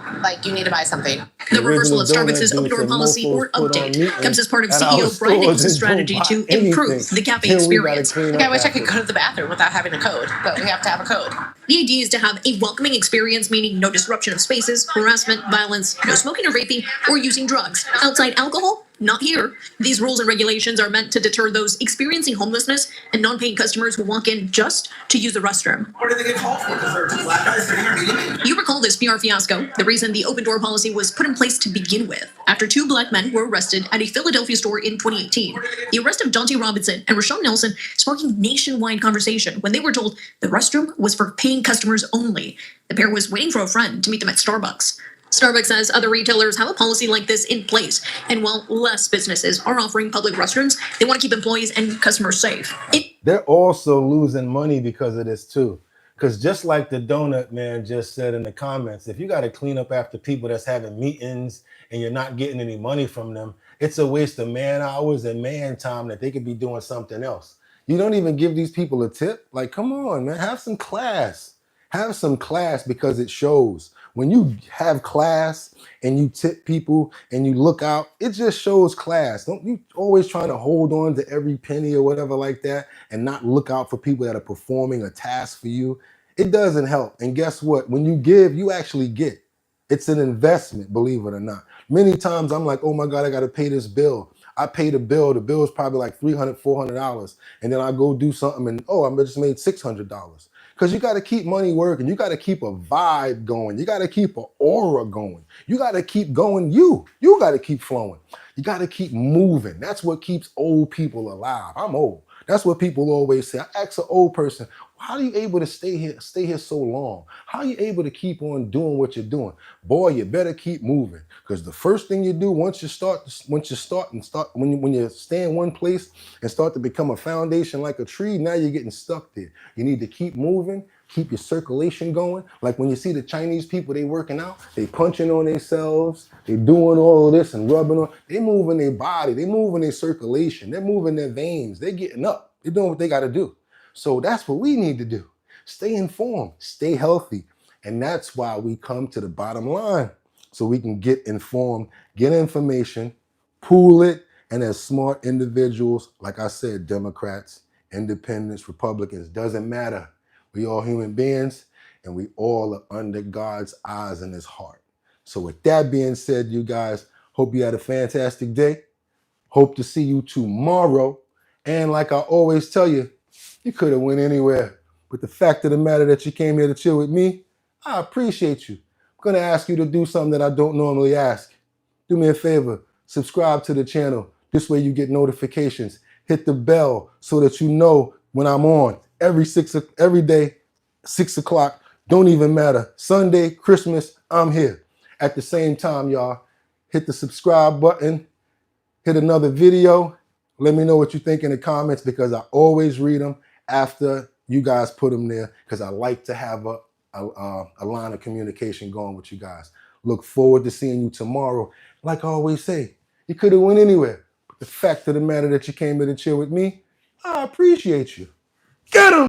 S19: need to buy something.
S2: The reversal of Starbucks' open-door policy or update comes as part of CEO Brian Nichols' strategy to improve the cafe experience.
S19: I wish I could go to the bathroom without having a code, but we have to have a code.
S2: The idea is to have a welcoming experience, meaning no disruption of spaces, harassment, violence, no smoking or vaping, or using drugs. Outside alcohol, Not here. These rules and regulations are meant to deter those experiencing homelessness and non-paying customers who walk in just to use the restroom.
S20: What did they get called for? Because there are two black guys sitting there meeting?
S2: You recall this PR fiasco, the reason the open door policy was put in place to begin with, after two black men were arrested at a Philadelphia store in 2018. The arrest of Dante Robinson and Rashawn Nelson sparking nationwide conversation when they were told the restroom was for paying customers only. The pair was waiting for a friend to meet them at Starbucks. Starbucks says other retailers have a policy like this in place, and while less businesses are offering public restrooms, they want to keep employees and customers safe.
S1: They're also losing money because of this too. Because just like the donut man just said in the comments, if you got to clean up after people that's having meetings and you're not getting any money from them, it's a waste of man hours and man time that they could be doing something else. You don't even give these people a tip. Like, come on, man, have some class. Have some class, because it shows. When you have class and you tip people and you look out, it just shows class. Don't you always trying to hold on to every penny or whatever like that and not look out for people that are performing a task for you. It doesn't help. And guess what? When you give, you actually get. It's an investment, believe it or not. Many times I'm like, oh my God, I got to pay this bill. I pay the bill. The bill is probably like $300, $400. And then I go do something and, oh, I just made $600. Because you got to keep money working. You got to keep a vibe going. You got to keep an aura going. You got to keep going. You got to keep flowing. You got to keep moving. That's what keeps old people alive. I'm old. That's what people always say. I ask an old person, how are you able to stay here so long? How are you able to keep on doing what you're doing? Boy, you better keep moving. Because the first thing you do when you stay in one place and start to become a foundation like a tree, now you're getting stuck there. You need to keep moving, keep your circulation going. Like when you see the Chinese people, they working out, they punching on themselves, they doing all of this and rubbing on, they moving their body, they moving their circulation, they're moving their veins, they're getting up, they're doing what they got to do. So that's what we need to do. Stay informed, stay healthy. And that's why we come to the bottom line. So we can get informed, get information, pool it, and as smart individuals, like I said, Democrats, Independents, Republicans, doesn't matter. We all human beings, and we all are under God's eyes and his heart. So with that being said, you guys, hope you had a fantastic day. Hope to see you tomorrow. And like I always tell you, you could have went anywhere. But the fact of the matter that you came here to chill with me, I appreciate you. I'm going to ask you to do something that I don't normally ask. Do me a favor, subscribe to the channel. This way you get notifications. Hit the bell so that you know when I'm on. Every day, 6 o'clock, don't even matter. Sunday, Christmas, I'm here. At the same time, y'all, hit the subscribe button, hit another video. Let me know what you think in the comments, because I always read them after you guys put them there, because I like to have a line of communication going with you guys. Look forward to seeing you tomorrow. Like I always say, you could have went anywhere. But the fact of the matter that you came here to chill with me, I appreciate you. Get 'em!